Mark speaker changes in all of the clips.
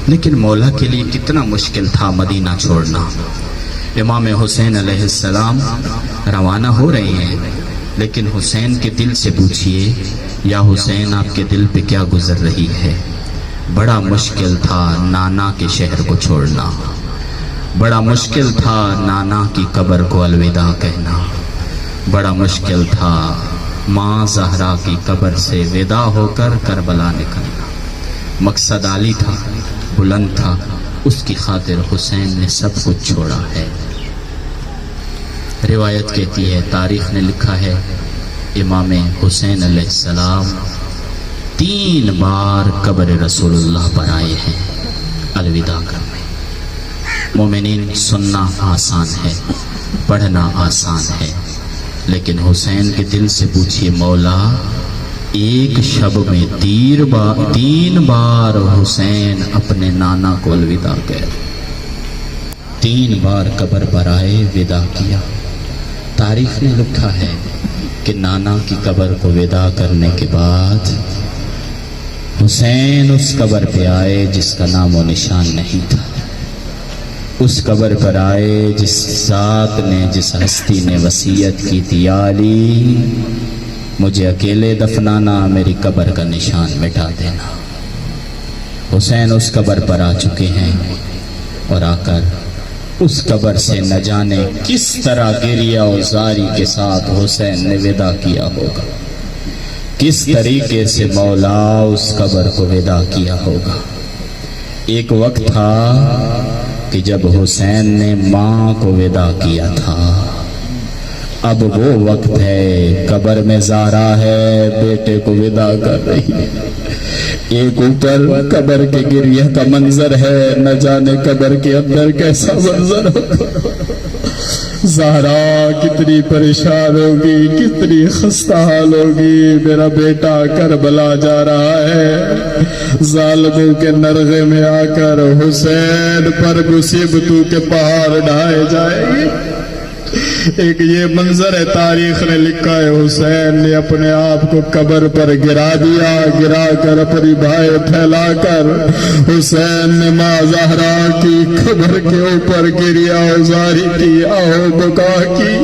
Speaker 1: لیکن مولا کے لیے کتنا مشکل تھا مدینہ چھوڑنا۔ امام حسین علیہ السلام روانہ ہو رہے ہیں، لیکن حسین کے دل سے پوچھئے یا حسین آپ کے دل پہ کیا گزر رہی ہے؟ بڑا مشکل تھا نانا کے شہر کو چھوڑنا، بڑا مشکل تھا نانا کی قبر کو الوداع کہنا، بڑا مشکل تھا ماں زہرا کی قبر سے وداع ہو کر کربلا نکلنا۔ مقصد عالی تھا، بلند تھا، اس کی خاطر حسین نے سب کچھ چھوڑا ہے۔ روایت کہتی ہے، تاریخ نے لکھا ہے، امام حسین علیہ السلام 3 بار قبر رسول اللہ پر آئے ہیں الوداع کرنے۔ مومنین، سننا آسان ہے، پڑھنا آسان ہے، لیکن حسین کے دل سے پوچھئے، مولا ایک شب میں 3 بار حسین اپنے نانا کو الوداع کہہ، 3 بار قبر پر آئے، وداع کیا۔ تاریخ نے لکھا ہے کہ نانا کی قبر کو وداع کرنے کے بعد حسین اس قبر پہ آئے جس کا نام و نشان نہیں تھا، اس قبر پر آئے جس ذات نے، جس ہستی نے وصیت کی تھی، یا علی مجھے اکیلے دفنانا، میری قبر کا نشان مٹا دینا۔ حسین اس قبر پر آ چکے ہیں، اور آ کر اس قبر سے نہ جانے کس طرح گریہ و زاری کے ساتھ حسین نے وداع کیا ہوگا، کس طریقے سے مولا اس قبر کو وداع کیا ہوگا۔ ایک وقت تھا کہ جب حسین نے ماں کو وداع کیا تھا، اب وہ وقت ہے قبر میں زہرا ہے، بیٹے کو وداع کر رہی ہے۔ ایک اوپر قبر کے گریہ کا منظر ہے، نہ جانے قبر کے اندر کیسا منظر ہوگا۔ زہرا کتنی پریشان ہوگی، کتنی خستہ حال ہوگی، میرا بیٹا کربلا جا رہا ہے۔ ظالموں کے نرغے میں آ کر حسین پر مصیبتوں کے پہاڑ ڈھائے جائیں گے۔ ایک یہ منظر ہے، تاریخ نے لکھا ہے، حسین نے اپنے آپ کو قبر پر گرا دیا، گرا کر اپنی بھائی پھیلا کر حسین نے ماں زہرا کی قبر کے اوپر گریہ زاری کی، آہو بکا کی۔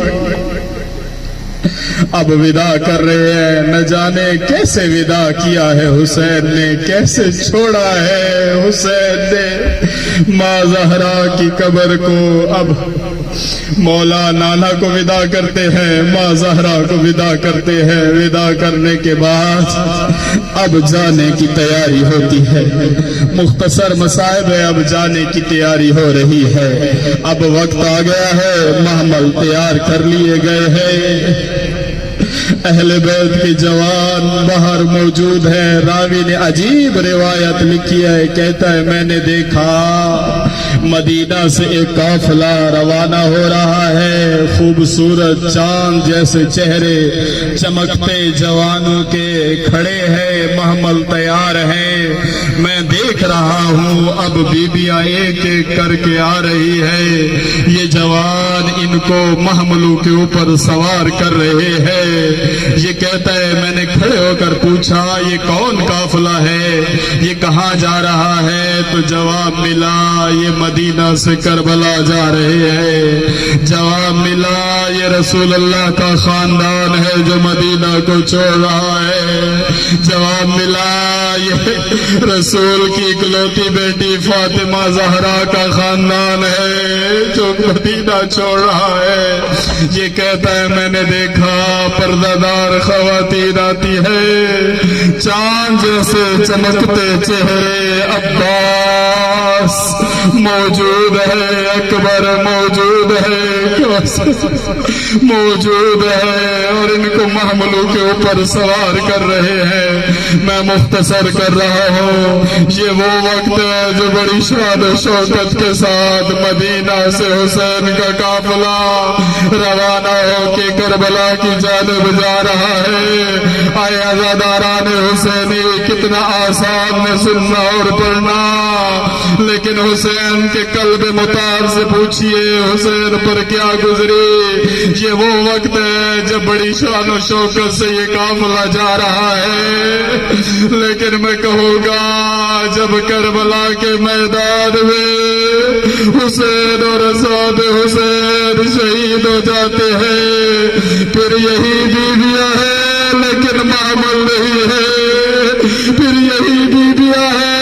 Speaker 1: اب وداع کر رہے ہیں، نہ جانے کیسے وداع کیا ہے حسین نے، کیسے چھوڑا ہے حسین نے ماں زہرا کی قبر کو۔ اب مولا نانا کو وداع کرتے ہیں، ماں زہرا کو وداع کرتے ہیں۔ وداع کرنے کے بعد اب جانے کی تیاری ہوتی ہے، مختصر مصائب ہے، اب جانے کی تیاری ہو رہی ہے۔ اب وقت آ گیا ہے، محمل تیار کر لیے گئے ہیں، اہل بیت کے جوان باہر موجود ہیں۔ راوی نے عجیب روایت لکھی ہے، کہتا ہے میں نے دیکھا مدینہ سے ایک قافلہ روانہ ہو رہا ہے، خوبصورت چاند جیسے چہرے چمکتے جوانوں کے کھڑے ہیں، محمل تیار ہیں۔ میں دیکھ رہا ہوں اب بیبیاں ایک ایک کر کے آ رہی ہے، یہ جوان ان کو محملوں کے اوپر سوار کر رہے ہیں۔ یہ کہتا ہے میں نے کھڑے ہو کر پوچھا یہ کون قافلہ ہے، یہ کہاں جا رہا ہے؟ تو جواب ملا یہ مدینہ سے کربلا جا رہے ہیں۔ جواب ملا یہ رسول اللہ کا خاندان ہے جو مدینہ کو چھوڑ رہا ہے۔ جواب ملا یہ رسول کی اکلوتی بیٹی فاطمہ زہرا کا خاندان ہے جو مدینہ چھوڑ رہا ہے۔ یہ کہتا ہے میں نے دیکھا پردہ دار خواتین آتی ہے، چاند جیسے چمکتے چہرے، عباس موجود ہے، اکبر موجود ہے، موجود ہے، اور ان کو محملوں کے اوپر سوار کر رہے ہیں۔ میں مختصر کر رہا ہوں، یہ وہ وقت ہے جو بڑی شان و شوکت کے ساتھ مدینہ سے حسین کا قافلہ روانہ ہو کے کربلا کی جانب جا رہا ہے۔ آئے عزاداران حسینی، کتنا آسان ہے سننا اور پڑھنا۔ لیکن حسین کے قلب مطار سے پوچھئے حسین پر کیا گزری. یہ وہ وقت ہے جب بڑی شان و شوکت سے یہ قافلہ جا رہا ہے، لیکن میں کہوں گا جب کربلا کے میدان میں حسین اور اصحاب حسین شہید ہو جاتے ہیں، پھر یہی بیویاں ہیں لیکن معمل نہیں ہے، پھر یہی بیویاں ہیں.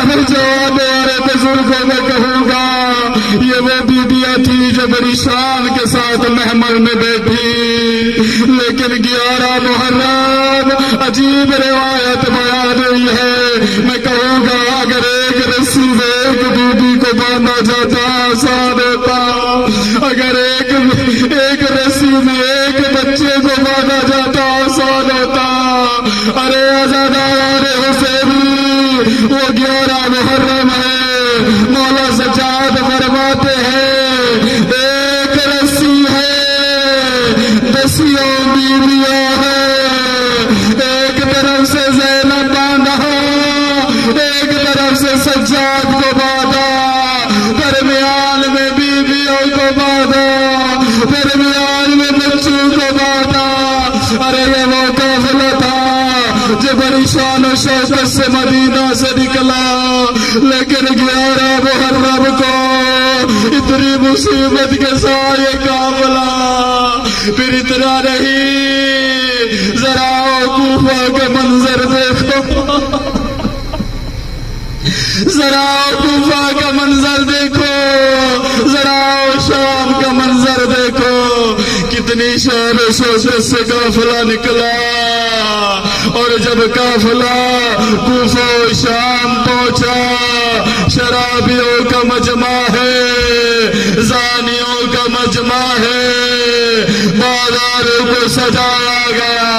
Speaker 1: ابھی جواب والے بزرگوں میں کہوں گا یہ وہ بیویاں تھی جو بڑی شان کے ساتھ محمل میں بیٹھی، لیکن 11 محرم عجیب روایت بیان ہوئی ہے. میں کہوں گا اگر ایک رسی میں ایک بیوی کو باندھا جاتا آسان ہوتا، اگر ایک رسی میں ایک بچے کو باندھا جاتا آسان ہوتا. ارے آزادار حسینی وہ 11 محرم ہے. مولا سجاد فرماتے ہیں ایک رسی ہے 10 بیویاں ہیں، ایک طرف سے زینب باندھا، ایک طرف سے سجاد کو باندھا، درمیان میں بیویوں کو باندھا، درمیان میں بچوں کو باندھا. ارے یہ وہ قافلہ تھا جو بڑی شان و شوکت سے مدینہ سے نکلا، لیکن 11 محرم کو اتنی مصیبت کے ساتھ یہ قافلہ. پھر اتنا نہیں، ذرا کوفہ کے منظر دیکھو، ذرا کوفہ کا منظر دیکھو، ذرا شام کا منظر دیکھو، کتنی شان و شوکت سے قافلہ نکلا. اور جب قافلہ کوفہ و شام پہنچا، شرابیوں کا مجمع ہے، زانیوں کا مجمع ہے، بازاروں کو سجایا گیا.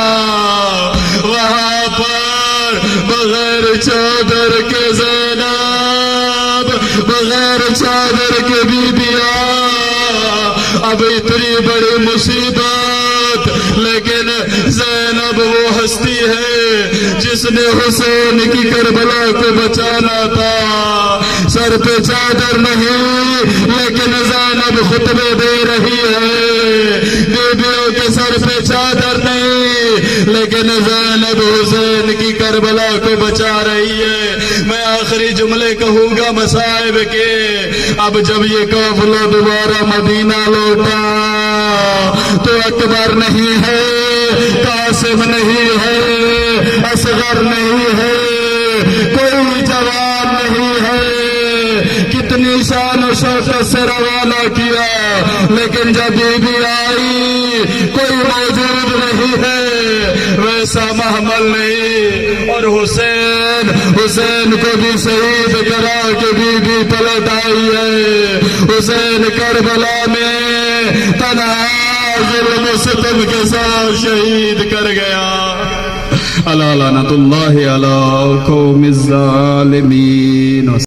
Speaker 1: وہاں پر بغیر چادر کے زینب، بغیر چادر کے بیبیاں. اب اتنی بڑی مصیبت، لیکن زینب وہ ہستی ہے جس نے حسین کی کربلا کو بچانا تھا. سر پہ چادر نہیں لیکن زینب خطبے دے رہی ہے، بیویوں کے سر پہ چادر نہیں لیکن زینب حسین کی کربلا کو بچا رہی ہے. میں آخری جملے کہوں گا مصائب کے. اب جب یہ قافلہ دوبارہ مدینہ لوٹا تو اکبر نہیں ہے، قاسم نہیں ہے، اصغر نہیں ہے، کوئی جوان نہیں ہے. کتنی شان و شوکت سے روانہ کیا، لیکن جب بیوی آئی کوئی موجود نہیں ہے، ویسا محمل نہیں. اور حسین کو بھی شہید کرا کے بیوی پلٹ آئی ہے. حسین کربلا میں تنہا ظلم و ستم کے ساتھ شہید کر گیا. الا لعنت اللہ علی قوم الظالمین.